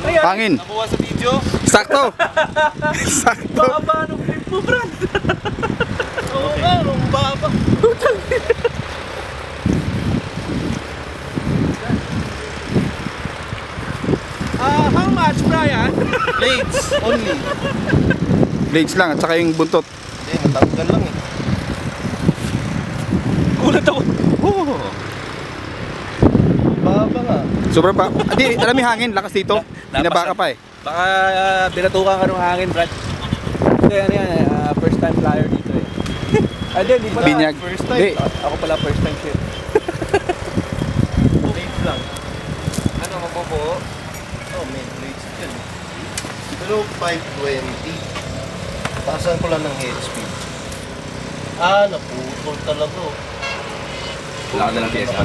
Ayan. Hangin. Nakuha sa video. Sakto. Sakto. Baba ng flip mo, Brad. Oo nga, ang baba. How much, Brian? Blades only. Blades lang at saka yung buntot. Hindi, matanggal lang eh. Gulat ako. Oh. Baba nga. Sobrang ba? Hindi, alam mo yung hangin, lakas dito. Binaba ka pa eh. Baka binatukan ka ng hangin, Brad. Hindi, ano yan, first time flyer dito eh. Ah, di pala. Binyag. First time. Hindi. Ako pala first time shit. Blades lang. Ano, mabubuo? Oh, may blades dyan. Pero 520. Taasan ko lang ng head speed. Ah, naputol talaga oh. Wala ka na ng pyesa.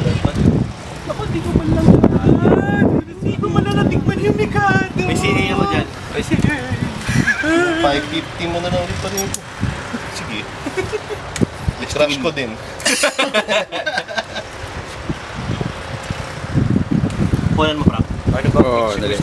Ako, di ko man lang Di ko man lang natikman yung Mikado. May CA ako dyan. May CA. 550 mo na lang ulit pa rin ko. Sige. Scratch ko din. Kunan mo, Frank. Ano ba? Oo, dali.